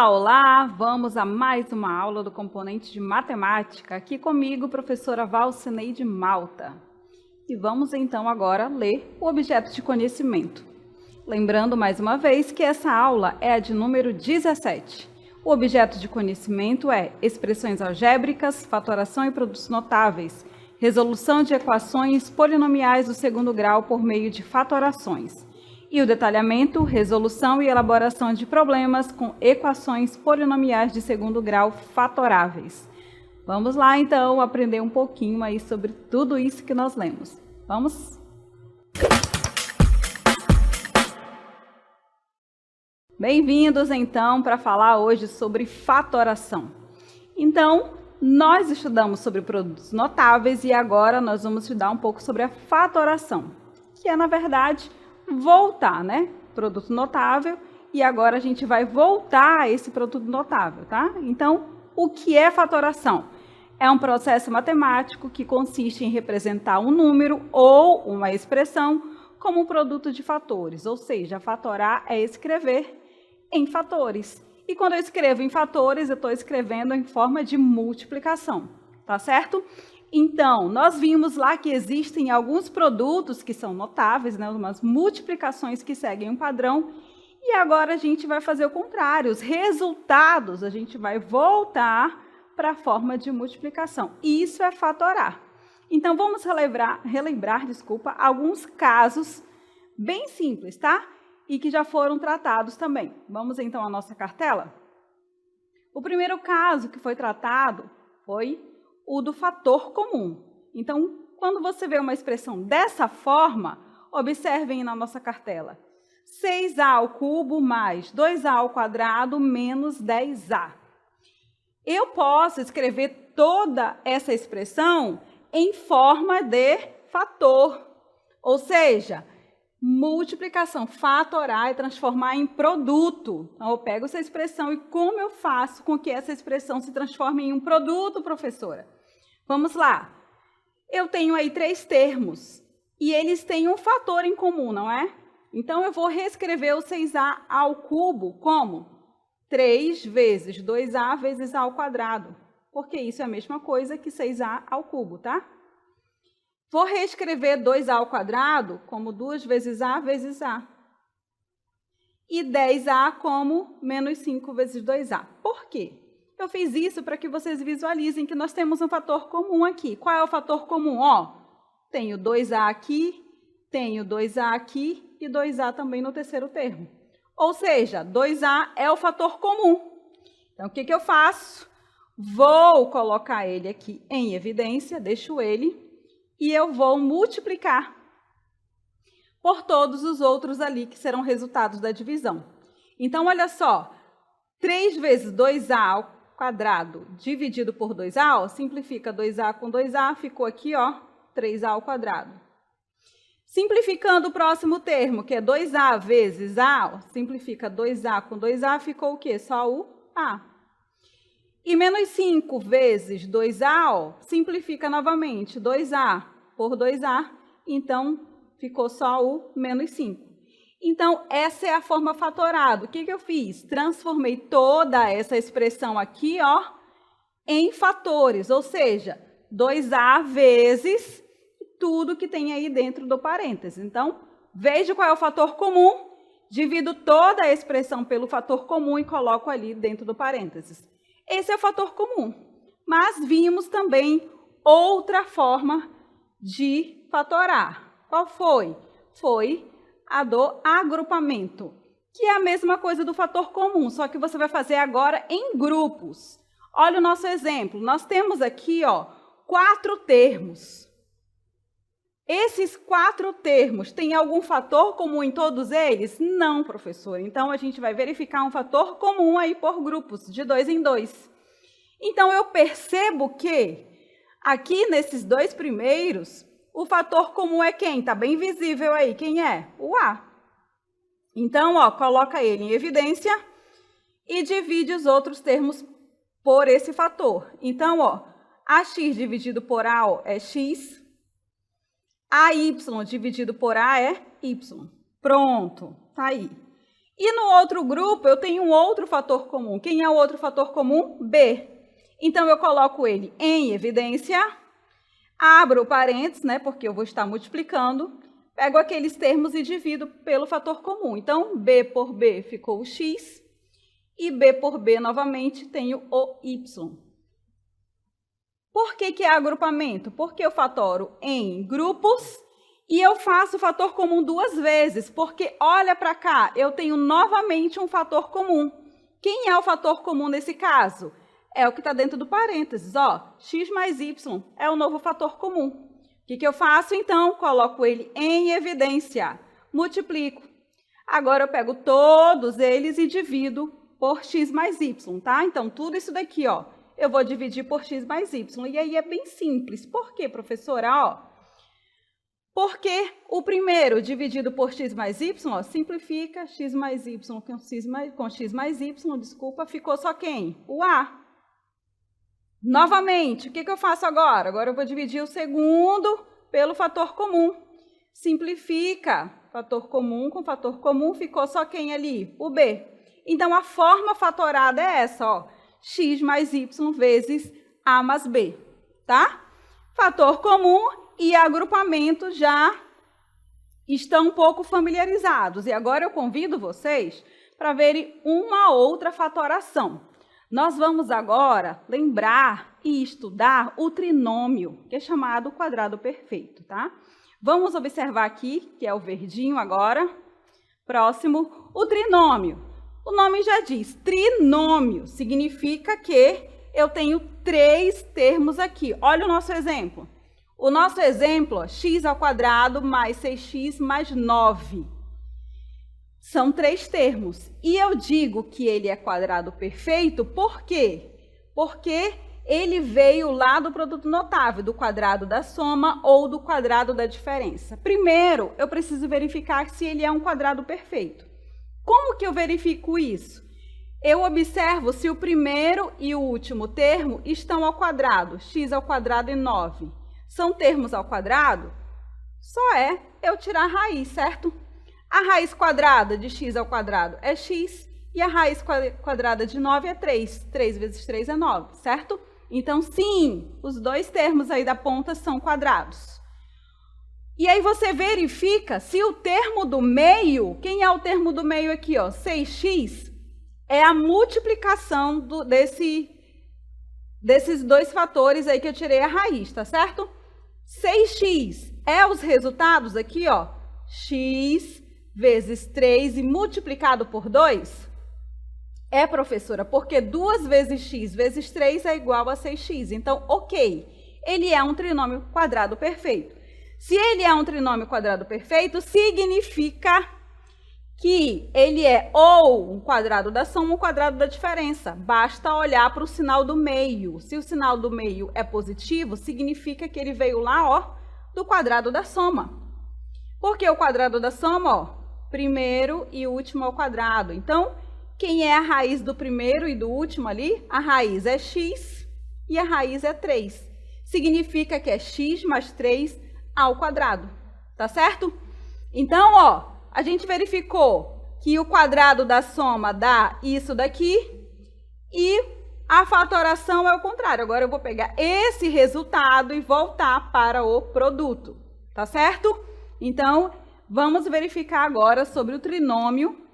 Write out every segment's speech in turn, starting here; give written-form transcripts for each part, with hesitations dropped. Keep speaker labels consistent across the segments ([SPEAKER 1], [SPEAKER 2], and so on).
[SPEAKER 1] Olá, olá! Vamos a mais uma aula do componente de matemática. Aqui comigo, professora Valcineide Malta. E vamos então agora ler o objeto de conhecimento. Lembrando mais uma vez que essa aula é a de número 17. O objeto de conhecimento é expressões algébricas, fatoração e produtos notáveis, resolução de equações polinomiais do segundo grau por meio de fatorações. E o detalhamento, resolução e elaboração de problemas com equações polinomiais de segundo grau fatoráveis. Vamos lá, então, aprender um pouquinho aí sobre tudo isso que nós lemos. Vamos? Bem-vindos, então, para falar hoje sobre fatoração. Então, nós estudamos sobre produtos notáveis e agora nós vamos estudar um pouco sobre a fatoração, que é, na verdade, voltar, né? Produto notável, e agora a gente vai voltar a esse produto notável, tá? Então, o que é fatoração? É um processo matemático que consiste em representar um número ou uma expressão como um produto de fatores, ou seja, fatorar é escrever em fatores. E quando eu escrevo em fatores, eu estou escrevendo em forma de multiplicação, tá certo? Então, nós vimos lá que existem alguns produtos que são notáveis, né, umas multiplicações que seguem um padrão, e agora a gente vai fazer o contrário, os resultados a gente vai voltar para a forma de multiplicação. Isso é fatorar. Então, vamos relembrar, alguns casos bem simples, tá? E que já foram tratados também. Vamos então à nossa cartela? O primeiro caso que foi tratado foi o do fator comum. Então, quando você vê uma expressão dessa forma, observem na nossa cartela. 6a ao cubo mais 2a ao quadrado menos 10a. Eu posso escrever toda essa expressão em forma de fator, ou seja, multiplicação, fatorar e transformar em produto. Então, eu pego essa expressão e como eu faço com que essa expressão se transforme em um produto, professora? Vamos lá. Eu tenho aí 3 termos e eles têm um fator em comum, não é? Então, eu vou reescrever o 6a ao cubo como 3 vezes 2a vezes a ao quadrado, porque isso é a mesma coisa que 6a ao cubo, tá? Vou reescrever 2a ao quadrado como 2 vezes a vezes a. E 10a como menos 5 vezes 2a. Por quê? Eu fiz isso para que vocês visualizem que nós temos um fator comum aqui. Qual é o fator comum? Ó, tenho 2a aqui, tenho 2a aqui e 2a também no terceiro termo. Ou seja, 2a é o fator comum. Então, o que eu faço? Vou colocar ele aqui em evidência, deixo ele, e eu vou multiplicar por todos os outros ali que serão resultados da divisão. Então, olha só, 3 vezes 2a ao quadrado dividido por 2a, ó, simplifica 2a com 2a, ficou aqui, ó, 3a ao quadrado. Simplificando o próximo termo, que é 2a vezes a, ó, simplifica 2a com 2a, ficou o quê? Só o a. E menos 5 vezes 2a, ó, simplifica novamente 2a por 2a, então ficou só o menos 5. Então, essa é a forma fatorada. O que eu fiz? Transformei toda essa expressão aqui, ó, em fatores, ou seja, 2a vezes tudo que tem aí dentro do parênteses. Então, veja qual é o fator comum, divido toda a expressão pelo fator comum e coloco ali dentro do parênteses. Esse é o fator comum. Mas vimos também outra forma de fatorar. Qual foi? Foi a do agrupamento, que é a mesma coisa do fator comum, só que você vai fazer agora em grupos. Olha o nosso exemplo. Nós temos aqui, ó, 4 termos. Esses 4 termos, tem algum fator comum em todos eles? Não, professor. Então, a gente vai verificar um fator comum aí por grupos, de 2 em 2. Então, eu percebo que aqui nesses 2 primeiros, o fator comum é quem? Está bem visível aí. Quem é? O A. Então, ó, coloca ele em evidência e divide os outros termos por esse fator. Então, ó, AX dividido por A, ó, é X. AY dividido por A é Y. Pronto, tá aí. E no outro grupo, eu tenho um outro fator comum. Quem é o outro fator comum? B. Então, eu coloco ele em evidência, abro parênteses, né, porque eu vou estar multiplicando, pego aqueles termos e divido pelo fator comum. Então, B por B ficou o X, e B por B, novamente, tenho o Y. Por que é agrupamento? Porque eu fatoro em grupos e eu faço o fator comum duas vezes, porque olha para cá, eu tenho novamente um fator comum. Quem é o fator comum nesse caso? É o que está dentro do parênteses, ó, x mais y é o novo fator comum. O que eu faço, então? Coloco ele em evidência, multiplico. Agora eu pego todos eles e divido por x mais y, tá? Então, tudo isso daqui, ó, eu vou dividir por x mais y. E aí é bem simples. Por quê, professora? Ó, porque o primeiro dividido por x mais y, ó, simplifica x mais y com x mais y, desculpa, ficou só quem? O A. Novamente, o que eu faço agora? Agora eu vou dividir o segundo pelo fator comum. Simplifica fator comum com fator comum, ficou só quem ali? O B. Então, a forma fatorada é essa, ó, x mais y vezes A mais B, tá? Fator comum e agrupamento já estão um pouco familiarizados. E agora eu convido vocês para verem uma outra fatoração. Nós vamos agora lembrar e estudar o trinômio, que é chamado quadrado perfeito, tá? Vamos observar aqui, que é o verdinho agora. Próximo, o trinômio. O nome já diz, trinômio, significa que eu tenho três termos aqui. Olha o nosso exemplo. O nosso exemplo, ó, x ao quadrado mais 6x mais 9. São três termos. E eu digo que ele é quadrado perfeito, por quê? Porque ele veio lá do produto notável, do quadrado da soma ou do quadrado da diferença. Primeiro, eu preciso verificar se ele é um quadrado perfeito. Como que eu verifico isso? Eu observo se o primeiro e o último termo estão ao quadrado, x ao quadrado e 9. São termos ao quadrado? Só é eu tirar a raiz, certo? A raiz quadrada de x ao quadrado é x e a raiz quadrada de 9 é 3. 3 vezes 3 é 9, certo? Então, sim, os dois termos aí da ponta são quadrados. E aí você verifica se o termo do meio, quem é o termo do meio aqui, ó, 6x, é a multiplicação desses dois fatores aí que eu tirei a raiz, tá certo? 6x é os resultados aqui, ó, x vezes 3 e multiplicado por 2? É, professora, porque 2 vezes x vezes 3 é igual a 6x. Então, ok, ele é um trinômio quadrado perfeito. Se ele é um trinômio quadrado perfeito, significa que ele é ou um quadrado da soma ou um quadrado da diferença. Basta olhar para o sinal do meio. Se o sinal do meio é positivo, significa que ele veio lá, ó, do quadrado da soma. Por que o quadrado da soma? Ó, primeiro e último ao quadrado. Então, quem é a raiz do primeiro e do último ali? A raiz é x e a raiz é 3. Significa que é x mais 3 ao quadrado, tá certo? Então, ó, a gente verificou que o quadrado da soma dá isso daqui e a fatoração é o contrário. Agora eu vou pegar esse resultado e voltar para o produto, tá certo? Então, vamos verificar agora sobre o trinômio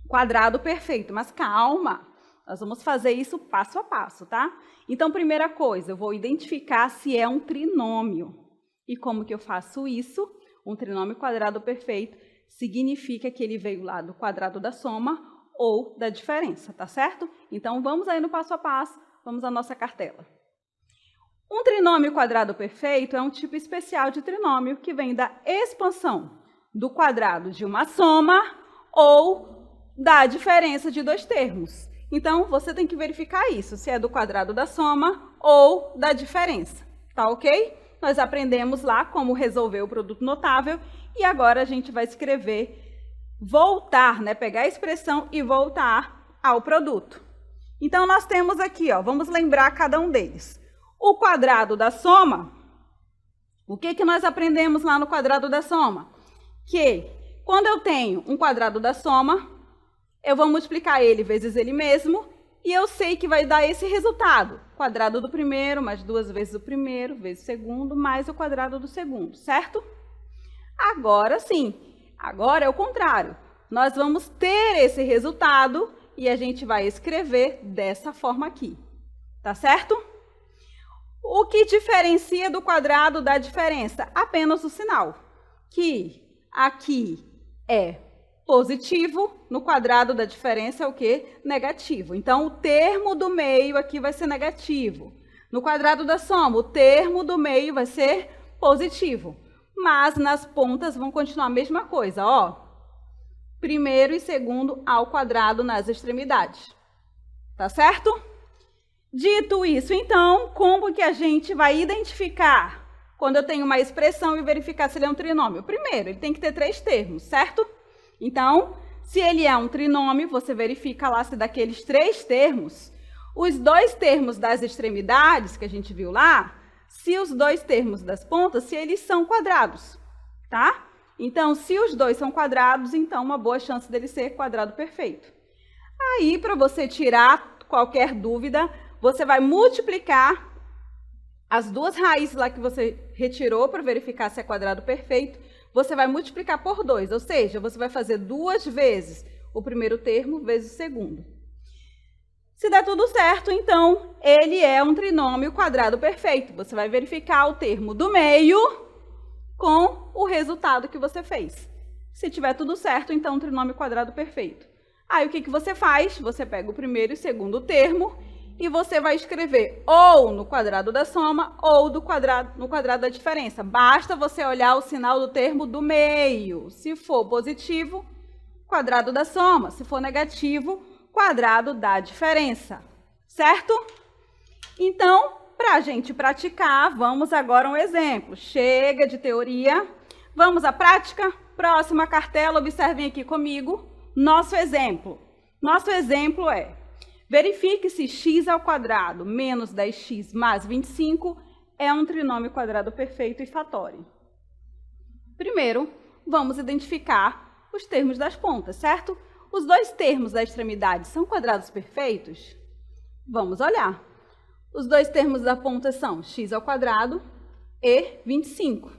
[SPEAKER 1] quadrado perfeito. Mas calma, nós vamos fazer isso passo a passo, tá? Então, primeira coisa, eu vou identificar se é um trinômio. E como que eu faço isso? Um trinômio quadrado perfeito significa que ele veio lá do quadrado da soma ou da diferença, tá certo? Então, vamos aí no passo a passo, vamos à nossa cartela. Um trinômio quadrado perfeito é um tipo especial de trinômio que vem da expansão do quadrado de uma soma ou da diferença de dois termos. Então, você tem que verificar isso, se é do quadrado da soma ou da diferença, tá ok? Nós aprendemos lá como resolver o produto notável e agora a gente vai escrever voltar, né? Pegar a expressão e voltar ao produto. Então, nós temos aqui, ó, vamos lembrar cada um deles. O quadrado da soma, o que nós aprendemos lá no quadrado da soma? Que quando eu tenho um quadrado da soma, eu vou multiplicar ele vezes ele mesmo, e eu sei que vai dar esse resultado. Quadrado do primeiro, mais 2 vezes o primeiro, vezes o segundo, mais o quadrado do segundo, certo? Agora sim, agora é o contrário. Nós vamos ter esse resultado e a gente vai escrever dessa forma aqui, tá certo? O que diferencia do quadrado da diferença? Apenas o sinal, que aqui é positivo, no quadrado da diferença é o quê? Negativo. Então, o termo do meio aqui vai ser negativo. No quadrado da soma, o termo do meio vai ser positivo. Mas nas pontas vão continuar a mesma coisa, ó. Primeiro e segundo ao quadrado nas extremidades. Tá certo? Dito isso, então, como que a gente vai identificar quando eu tenho uma expressão e verificar se ele é um trinômio? Primeiro, ele tem que ter 3 termos, certo? Então, se ele é um trinômio, você verifica lá se daqueles 3 termos, os 2 termos das extremidades, que a gente viu lá, se os 2 termos das pontas, se eles são quadrados, tá? Então, se os 2 são quadrados, então uma boa chance dele ser quadrado perfeito. Aí, para você tirar qualquer dúvida, você vai multiplicar as 2 raízes lá que você retirou para verificar se é quadrado perfeito, você vai multiplicar por 2, ou seja, você vai fazer 2 vezes o primeiro termo vezes o segundo. Se der tudo certo, então, ele é um trinômio quadrado perfeito. Você vai verificar o termo do meio com o resultado que você fez. Se tiver tudo certo, então, um trinômio quadrado perfeito. Aí, o que você faz? Você pega o primeiro e o segundo termo e você vai escrever ou no quadrado da soma ou no quadrado da diferença. Basta você olhar o sinal do termo do meio. Se for positivo, quadrado da soma. Se for negativo, quadrado da diferença. Certo? Então, para a gente praticar, vamos agora a um exemplo. Chega de teoria. Vamos à prática? Próxima cartela, observem aqui comigo. Nosso exemplo. Nosso exemplo é: verifique se x ao quadrado menos 10x mais 25 é um trinômio quadrado perfeito e fatório. Primeiro, vamos identificar os termos das pontas, certo? Os 2 termos da extremidade são quadrados perfeitos? Vamos olhar. Os 2 termos da ponta são x ao quadrado e 25.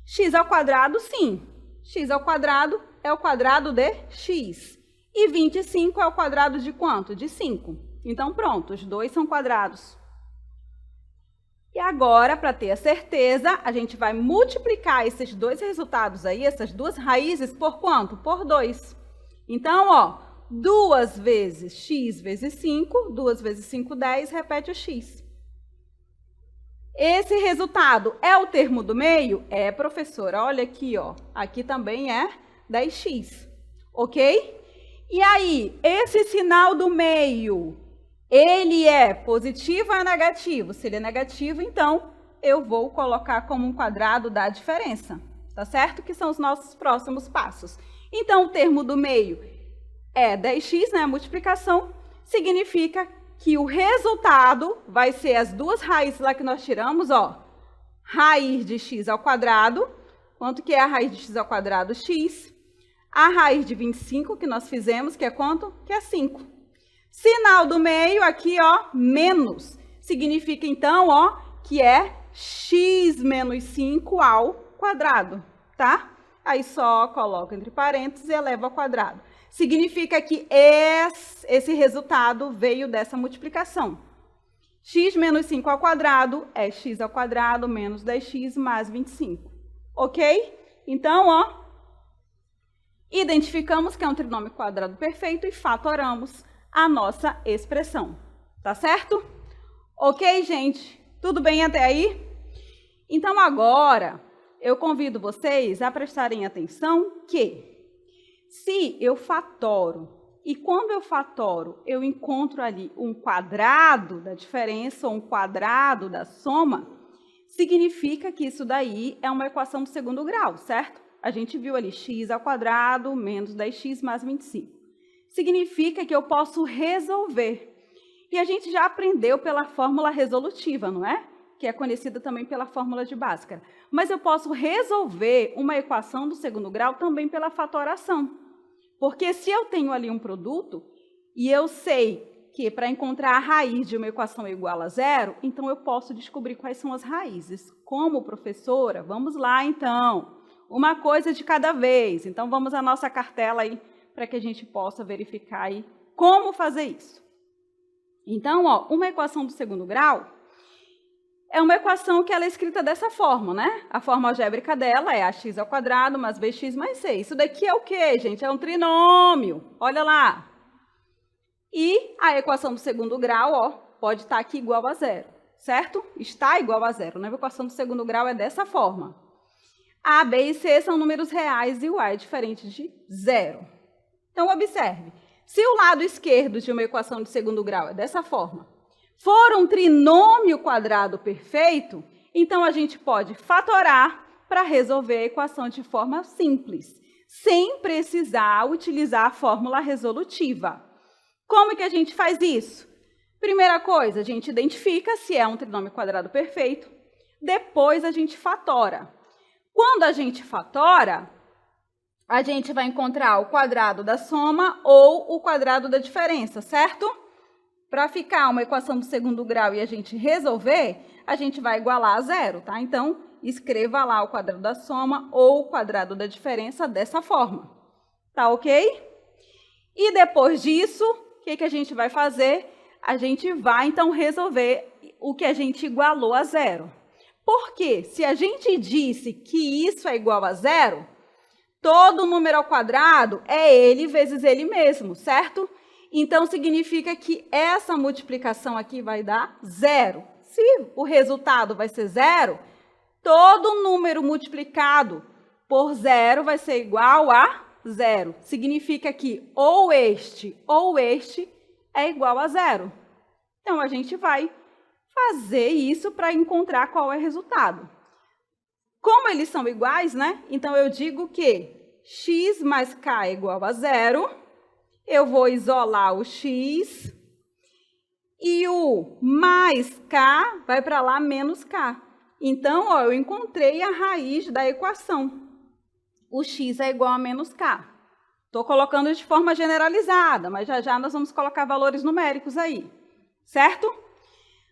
[SPEAKER 1] X ao quadrado, sim. X ao quadrado é o quadrado de x. E 25 é o quadrado de quanto? De 5. Então, pronto, os 2 são quadrados. E agora, para ter a certeza, a gente vai multiplicar esses 2 resultados aí, essas 2 raízes, por quanto? Por 2. Então, ó, 2 vezes x vezes 5, 2 vezes 5, 10, repete o x. Esse resultado é o termo do meio? É, professora, olha aqui, ó, aqui também é 10x, ok? E aí, esse sinal do meio, ele é positivo ou é negativo? Se ele é negativo, então, eu vou colocar como um quadrado da diferença, tá certo? Que são os nossos próximos passos. Então, o termo do meio é 10x, né? A multiplicação significa que o resultado vai ser as 2 raízes lá que nós tiramos, ó. Raiz de x ao quadrado. Quanto que é a raiz de x ao quadrado? X. A raiz de 25 que nós fizemos, que é quanto? Que é 5. Sinal do meio aqui, ó, menos. Significa, então, ó, que é x menos 5 ao quadrado, tá? Aí só coloca entre parênteses e eleva ao quadrado. Significa que esse resultado veio dessa multiplicação. X menos 5 ao quadrado é x ao quadrado menos 10x mais 25. Ok? Então, ó, identificamos que é um trinômio quadrado perfeito e fatoramos a nossa expressão. Tá certo? Ok, gente? Tudo bem até aí? Então, agora, eu convido vocês a prestarem atenção que, se eu fatoro, e quando eu fatoro, eu encontro ali um quadrado da diferença ou um quadrado da soma, significa que isso daí é uma equação do segundo grau, certo? A gente viu ali x ao quadrado menos 10x mais 25. Significa que eu posso resolver. E a gente já aprendeu pela fórmula resolutiva, não é? Que é conhecida também pela fórmula de Bhaskara. Mas eu posso resolver uma equação do segundo grau também pela fatoração. Porque se eu tenho ali um produto e eu sei que para encontrar a raiz de uma equação igual a zero, então eu posso descobrir quais são as raízes. Como professora, vamos lá então. Uma coisa de cada vez. Então vamos à nossa cartela aí para que a gente possa verificar aí como fazer isso. Então, ó, uma equação do segundo grau é uma equação que ela é escrita dessa forma, né? A forma algébrica dela é ax ao quadrado mais bx mais c. Isso daqui é o quê, gente? É um trinômio. Olha lá. E a equação do segundo grau, ó, pode estar aqui igual a zero, certo? Está igual a zero, né? A equação do segundo grau é dessa forma. A, B e C são números reais e o A é diferente de zero. Então, observe. Se o lado esquerdo de uma equação de segundo grau é dessa forma, for um trinômio quadrado perfeito, então a gente pode fatorar para resolver a equação de forma simples, sem precisar utilizar a fórmula resolutiva. Como que a gente faz isso? Primeira coisa, a gente identifica se é um trinômio quadrado perfeito, depois a gente fatora. Quando a gente fatora, a gente vai encontrar o quadrado da soma ou o quadrado da diferença, certo? Para ficar uma equação do segundo grau e a gente resolver, a gente vai igualar a zero, tá? Então, escreva lá o quadrado da soma ou o quadrado da diferença dessa forma. Tá ok? E depois disso, o que a gente vai fazer? A gente vai, então, resolver o que a gente igualou a zero. Porque se a gente disse que isso é igual a zero, todo número ao quadrado é ele vezes ele mesmo, certo? Então, significa que essa multiplicação aqui vai dar zero. Se o resultado vai ser zero, todo número multiplicado por zero vai ser igual a zero. Significa que ou este é igual a zero. Então, a gente vai fazer isso para encontrar qual é o resultado. Como eles são iguais, né? Então, eu digo que x mais k é igual a zero. Eu vou isolar o x e o mais k vai para lá menos k. Então, ó, eu encontrei a raiz da equação. O x é igual a menos k. Estou colocando de forma generalizada, mas já nós vamos colocar valores numéricos aí, certo?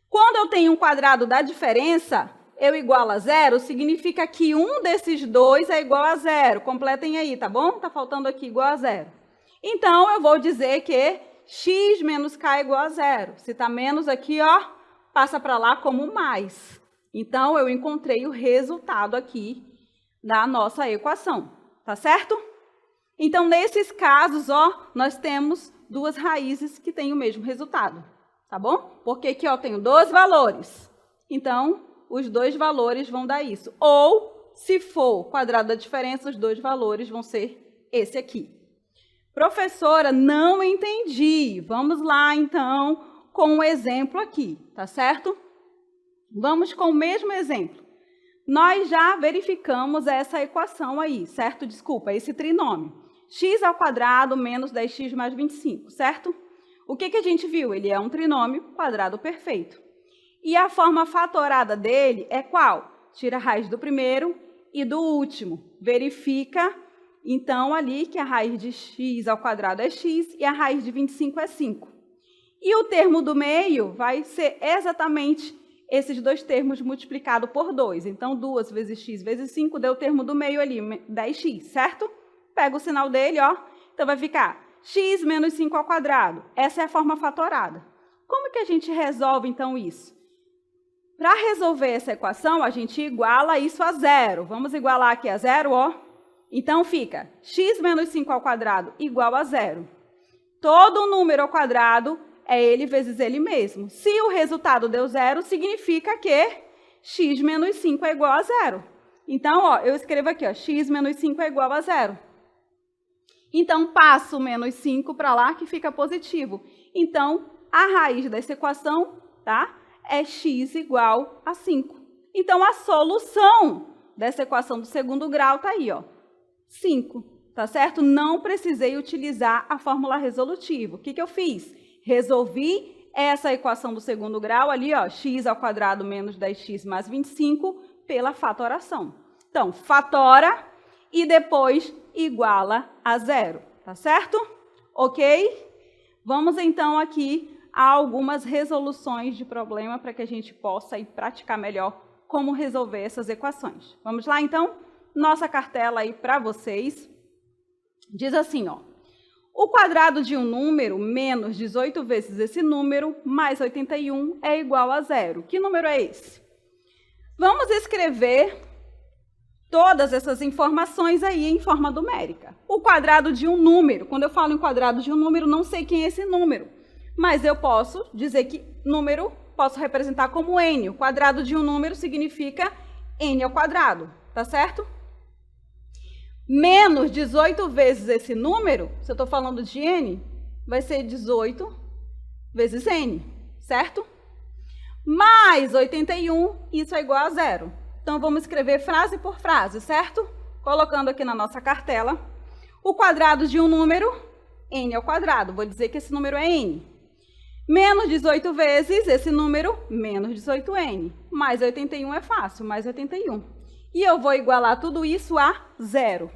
[SPEAKER 1] Quando eu tenho um quadrado da diferença, eu igualo a zero, significa que um desses dois é igual a zero. Completem aí, tá bom? Está faltando aqui igual a zero. Então, eu vou dizer que x menos k é igual a zero. Se está menos aqui, ó, passa para lá como mais. Então, eu encontrei o resultado aqui da nossa equação, tá certo? Então, nesses casos, ó, nós temos duas raízes que têm o mesmo resultado, tá bom? Porque aqui, ó, tenho dois valores. Então, os dois valores vão dar isso. Ou, se for o quadrado da diferença, os dois valores vão ser esse aqui. Professora, não entendi. Vamos lá, então, com um exemplo aqui, tá certo? Vamos com o mesmo exemplo. Nós já verificamos essa equação aí, certo? Desculpa, esse trinômio. X ao quadrado menos 10x mais 25, certo? O que a gente viu? Ele é um trinômio quadrado perfeito. E a forma fatorada dele é qual? Tira a raiz do primeiro e do último. Verifica, então, ali que a raiz de x ao quadrado é x e a raiz de 25 é 5. E o termo do meio vai ser exatamente esses dois termos multiplicados por 2. Então, 2 vezes x vezes 5 deu o termo do meio ali, 10x, certo? Pega o sinal dele, ó. Então, vai ficar x menos 5 ao quadrado. Essa é a forma fatorada. Como que a gente resolve, então, isso? Para resolver essa equação, a gente iguala isso a zero. Vamos igualar aqui a zero, ó. Então, fica x menos 5 ao quadrado igual a zero. Todo número ao quadrado é ele vezes ele mesmo. Se o resultado deu zero, significa que x menos 5 é igual a zero. Então, ó, eu escrevo aqui, ó, x menos 5 é igual a zero. Então, passo menos 5 para lá, que fica positivo. Então, a raiz dessa equação, tá, é x igual a 5. Então, a solução dessa equação do segundo grau está aí, ó, 5, tá certo? Não precisei utilizar a fórmula resolutiva. O que eu fiz? Resolvi essa equação do segundo grau ali, ó, x ao quadrado menos 10x mais 25 pela fatoração. Então, fatora e depois iguala a zero, tá certo? Ok? Vamos então aqui a algumas resoluções de problema para que a gente possa aí praticar melhor como resolver essas equações. Vamos lá então? Nossa cartela aí para vocês. Diz assim, ó. O quadrado de um número menos 18 vezes esse número mais 81 é igual a 0. Que número é esse? Vamos escrever todas essas informações aí em forma numérica. O quadrado de um número, quando eu falo em quadrado de um número, não sei quem é esse número, mas eu posso dizer que número posso representar como n. O quadrado de um número significa n ao quadrado, tá certo? Menos 18 vezes esse número, se eu estou falando de n, vai ser 18 vezes n, certo? Mais 81, isso é igual a 0. Então, vamos escrever frase por frase, certo? Colocando aqui na nossa cartela, o quadrado de um número, n ao quadrado. Vou dizer que esse número é n. Menos 18 vezes esse número, menos 18n. Mais 81 é fácil, mais 81. E eu vou igualar tudo isso a 0.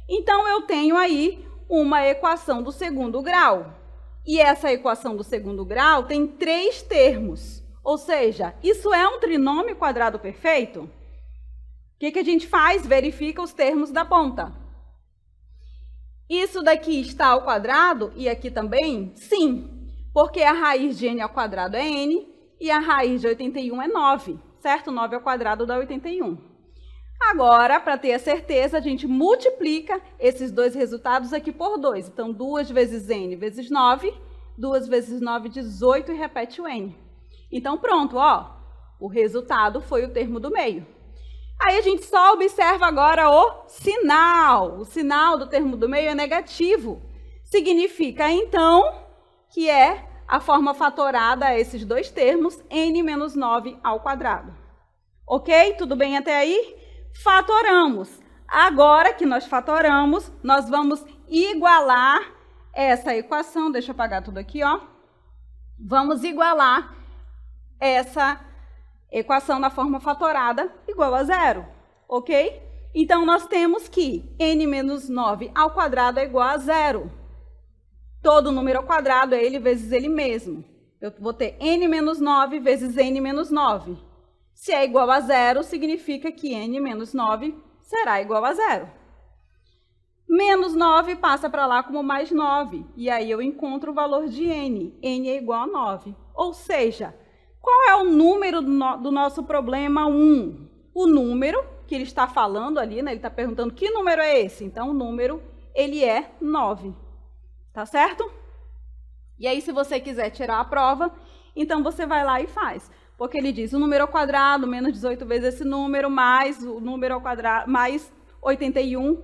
[SPEAKER 1] Então, eu tenho aí uma equação do segundo grau. E essa equação do segundo grau tem 3 termos. Ou seja, isso é um trinômio quadrado perfeito? O que a gente faz? Verifica os termos da ponta. Isso daqui está ao quadrado e aqui também? Sim, porque a raiz de n ao quadrado é n e a raiz de 81 é 9, certo? 9 ao quadrado dá 81. Agora, para ter a certeza, a gente multiplica esses dois resultados aqui por 2. Então, 2 vezes n vezes 9, 2 vezes 9, 18 e repete o n. Então, pronto, ó, o resultado foi o termo do meio. Aí a gente só observa agora o sinal. O sinal do termo do meio é negativo. Significa, então, que é a forma fatorada a esses dois termos, n menos 9 ao quadrado. Ok? Tudo bem até aí? Fatoramos. Agora que nós fatoramos, nós vamos igualar essa equação. Deixa eu apagar tudo aqui, ó. Vamos igualar essa equação na forma fatorada igual a 0, ok? Então, nós temos que n menos 9 ao quadrado é igual a 0. Todo número ao quadrado é ele vezes ele mesmo. Eu vou ter n menos 9 vezes n menos 9. Se é igual a 0, significa que n menos 9 será igual a 0. Menos 9 passa para lá como mais 9. E aí eu encontro o valor de n. n é igual a 9. Ou seja, qual é o número do nosso problema 1? O número que ele está falando ali, né? Ele está perguntando que número é esse? Então, o número, ele é 9. Tá certo? E aí, se você quiser tirar a prova, então você vai lá e faz. Porque ele diz o número ao quadrado, menos 18 vezes esse número, mais o número ao quadrado, mais 81.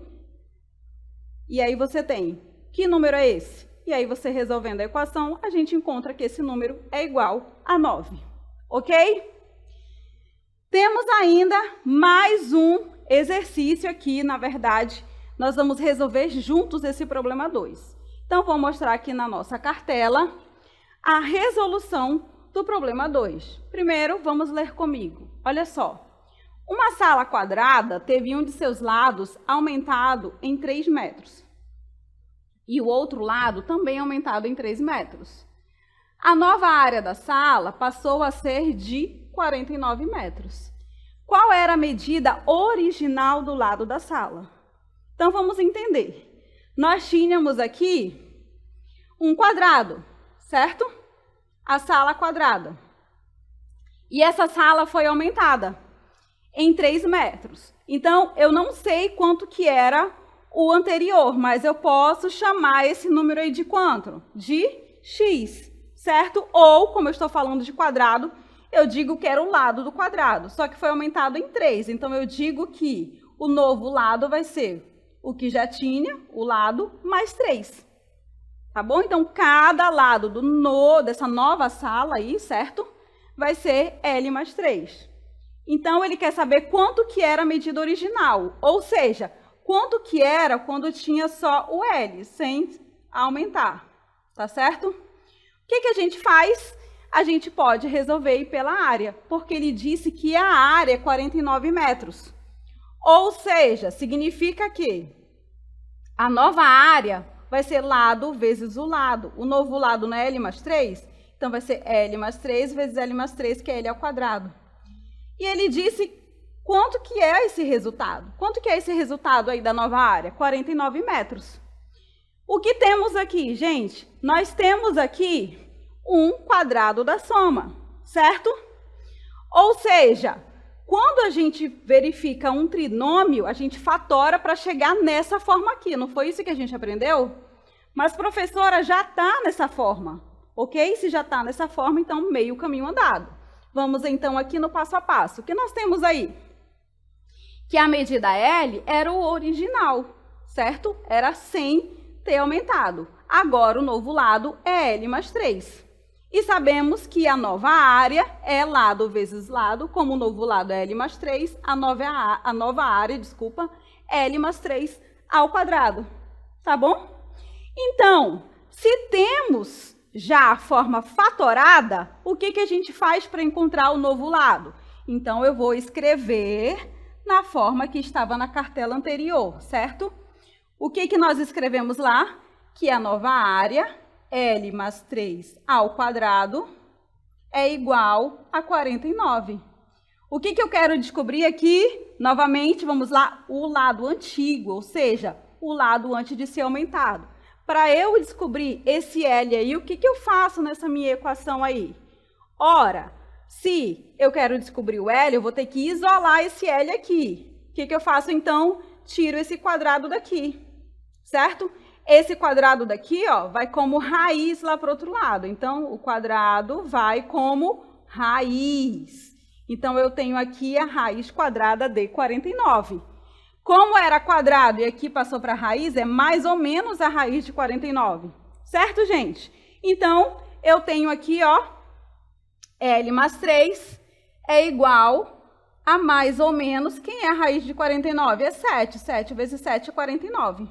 [SPEAKER 1] E aí você tem, que número é esse? E aí você resolvendo a equação, a gente encontra que esse número é igual a 9. Ok? Temos ainda mais um exercício aqui, na verdade, nós vamos resolver juntos esse problema 2. Então, vou mostrar aqui na nossa cartela a resolução do problema 2. Primeiro, vamos ler comigo. Olha só. Uma sala quadrada teve um de seus lados aumentado em 3 metros. E o outro lado também aumentado em 3 metros. A nova área da sala passou a ser de 49 metros. Qual era a medida original do lado da sala? Então, vamos entender. Nós tínhamos aqui um quadrado, certo? A sala quadrada. E essa sala foi aumentada em 3 metros. Então, eu não sei quanto que era o anterior, mas eu posso chamar esse número aí de quanto? De x, certo? Ou, como eu estou falando de quadrado, eu digo que era o lado do quadrado, só que foi aumentado em 3. Então, eu digo que o novo lado vai ser o que já tinha, o lado, mais 3. Tá bom? Então, cada lado dessa nova sala aí, certo? Vai ser L mais 3. Então, ele quer saber quanto que era a medida original. Ou seja, quanto que era quando tinha só o L, sem aumentar. Tá certo? O que a gente faz? A gente pode resolver pela área, porque ele disse que a área é 49 metros. Ou seja, significa que a nova área vai ser lado vezes o lado. O novo lado não é L mais 3? Então, vai ser L mais 3 vezes L mais 3, que é L ao quadrado. E ele disse quanto que é esse resultado. Quanto que é esse resultado aí da nova área? 49 metros. O que temos aqui, gente? Nós temos aqui um quadrado da soma, certo? Ou seja, quando a gente verifica um trinômio, a gente fatora para chegar nessa forma aqui. Não foi isso que a gente aprendeu? Mas, professora, já está nessa forma. Ok? Se já está nessa forma, então meio caminho andado. Vamos então aqui no passo a passo. O que nós temos aí? Que a medida L era o original, certo? Era sem ter aumentado. Agora o novo lado é L mais 3. E sabemos que a nova área é lado vezes lado, como o novo lado é L mais 3, a nova área, é L mais 3 ao quadrado. Tá bom? Então, se temos já a forma fatorada, o que a gente faz para encontrar o novo lado? Então, eu vou escrever na forma que estava na cartela anterior, certo? O que nós escrevemos lá? Que a nova área, L mais 3 ao quadrado, é igual a 49. O que eu quero descobrir aqui? Novamente, vamos lá, o lado antigo, ou seja, o lado antes de ser aumentado. Para eu descobrir esse L aí, o que eu faço nessa minha equação aí? Ora, se eu quero descobrir o L, eu vou ter que isolar esse L aqui. O que eu faço, então? Tiro esse quadrado daqui, certo? Esse quadrado daqui, ó, vai como raiz lá para o outro lado. Então, o quadrado vai como raiz. Então, eu tenho aqui a raiz quadrada de 49. Como era quadrado e aqui passou para a raiz, é mais ou menos a raiz de 49. Certo, gente? Então, eu tenho aqui, ó, L mais 3 é igual a mais ou menos, quem é a raiz de 49? É 7. 7 vezes 7 é 49.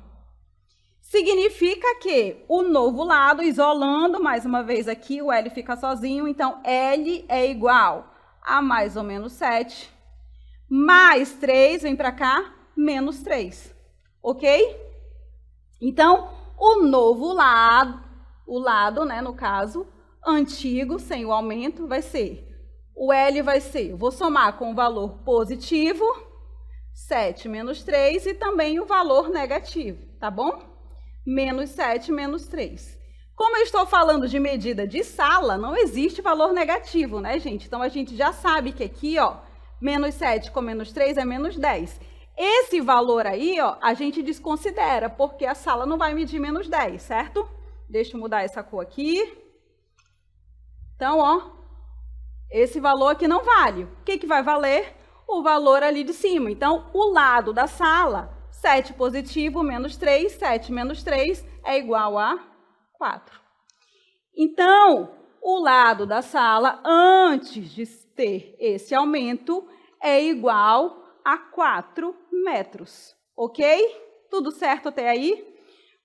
[SPEAKER 1] Significa que o novo lado, isolando mais uma vez aqui, o L fica sozinho, então L é igual a mais ou menos 7, mais 3, vem para cá, menos 3, ok? Então, o novo lado, né, no caso, antigo, sem o aumento, vai ser, o L vai ser, eu vou somar com o valor positivo, 7 menos 3, e também o valor negativo, tá bom? Menos 7, menos 3. Como eu estou falando de medida de sala, não existe valor negativo, né, gente? Então, a gente já sabe que aqui, ó, menos 7 com menos 3 é menos 10. Esse valor aí, ó, a gente desconsidera, porque a sala não vai medir menos 10, certo? Deixa eu mudar essa cor aqui. Então, ó, esse valor aqui não vale. O que vai valer? O valor ali de cima. Então, o lado da sala, 7 positivo menos 3, 7 menos 3 é igual a 4. Então, o lado da sala, antes de ter esse aumento, é igual a 4 metros, ok? Tudo certo até aí?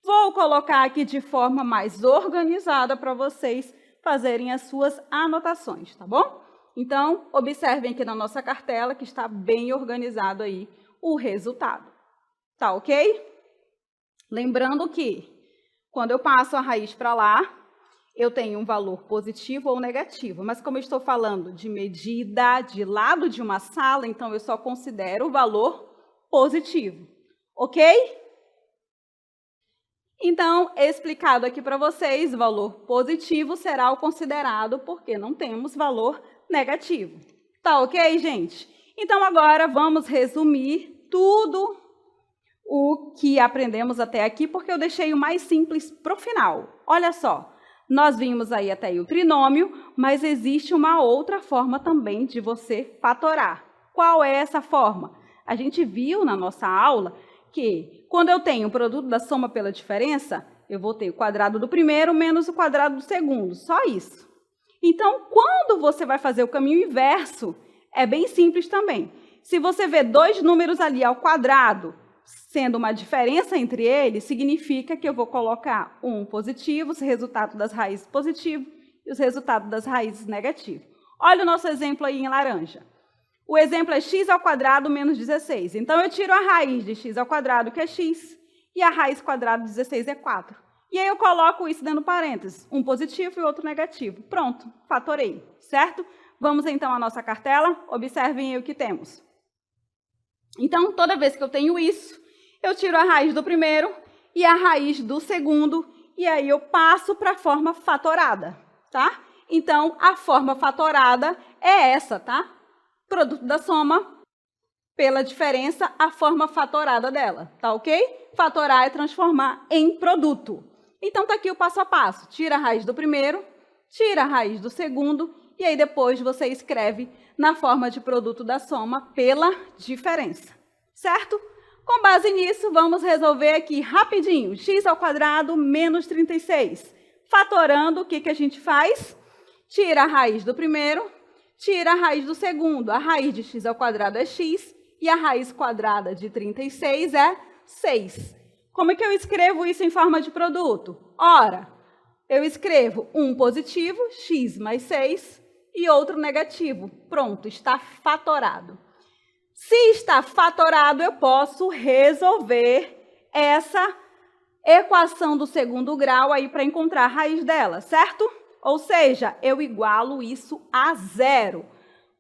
[SPEAKER 1] Vou colocar aqui de forma mais organizada para vocês fazerem as suas anotações, tá bom? Então, observem aqui na nossa cartela que está bem organizado aí o resultado. Tá ok? Lembrando que, quando eu passo a raiz para lá, eu tenho um valor positivo ou negativo. Mas como eu estou falando de medida de lado de uma sala, então eu só considero o valor positivo. Ok? Então, explicado aqui para vocês, o valor positivo será o considerado porque não temos valor negativo. Tá ok, gente? Então, agora vamos resumir tudo o que aprendemos até aqui, porque eu deixei o mais simples para o final. Olha só, nós vimos aí até aí o trinômio, mas existe uma outra forma também de você fatorar. Qual é essa forma? A gente viu na nossa aula que quando eu tenho o produto da soma pela diferença, eu vou ter o quadrado do primeiro menos o quadrado do segundo, só isso. Então, quando você vai fazer o caminho inverso, é bem simples também. Se você vê dois números ali ao quadrado, sendo uma diferença entre eles, significa que eu vou colocar um positivo, os resultados das raízes positivos e os resultados das raízes negativos. Olha o nosso exemplo aí em laranja. O exemplo é x ao quadrado menos 16. Então, eu tiro a raiz de x ao quadrado, que é x, e a raiz quadrada de 16 é 4. E aí eu coloco isso dentro do parênteses, um positivo e outro negativo. Pronto, fatorei, certo? Vamos então à nossa cartela, observem aí o que temos. Então, toda vez que eu tenho isso, eu tiro a raiz do primeiro e a raiz do segundo, e aí eu passo para a forma fatorada, tá? Então, a forma fatorada é essa, tá? Produto da soma pela diferença, a forma fatorada dela, tá ok? Fatorar é transformar em produto. Então, tá aqui o passo a passo. Tira a raiz do primeiro, tira a raiz do segundo, e aí depois você escreve na forma de produto da soma pela diferença, certo? Com base nisso, vamos resolver aqui rapidinho. X² menos 36. Fatorando, o que a gente faz? Tira a raiz do primeiro, tira a raiz do segundo. A raiz de x² é x e a raiz quadrada de 36 é 6. Como é que eu escrevo isso em forma de produto? Ora, eu escrevo um positivo, x mais 6, e outro negativo. Pronto, está fatorado. Se está fatorado, eu posso resolver essa equação do segundo grau aí para encontrar a raiz dela, certo? Ou seja, eu igualo isso a zero.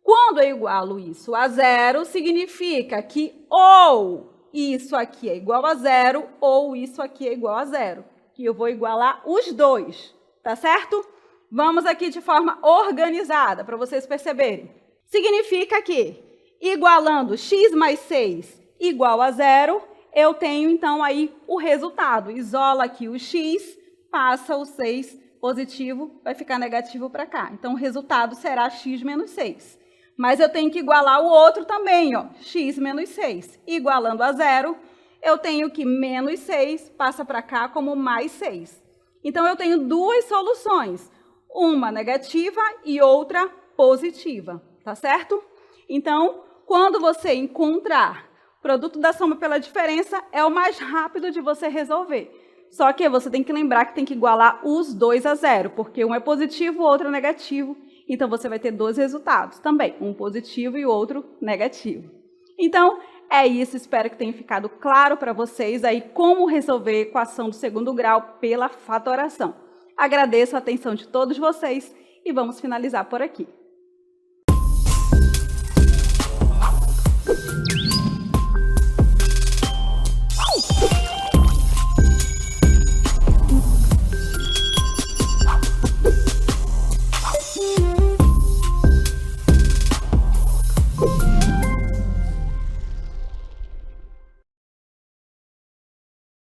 [SPEAKER 1] Quando eu igualo isso a zero, significa que ou isso aqui é igual a zero, ou isso aqui é igual a zero. Que eu vou igualar os dois, tá certo? Vamos aqui de forma organizada, para vocês perceberem. Significa que, igualando x mais 6 igual a zero, eu tenho, então, aí o resultado. Isola aqui o x, passa o 6 positivo, vai ficar negativo para cá. Então, o resultado será x menos 6. Mas eu tenho que igualar o outro também, ó, x menos 6. Igualando a zero, eu tenho que menos 6 passa para cá como mais 6. Então, eu tenho duas soluções, uma negativa e outra positiva, tá certo? Então, quando você encontrar o produto da soma pela diferença, é o mais rápido de você resolver. Só que você tem que lembrar que tem que igualar os dois a zero, porque um é positivo, o outro é negativo. Então, você vai ter dois resultados também, um positivo e o outro negativo. Então, é isso. Espero que tenha ficado claro para vocês aí como resolver a equação do segundo grau pela fatoração. Agradeço a atenção de todos vocês e vamos finalizar por aqui.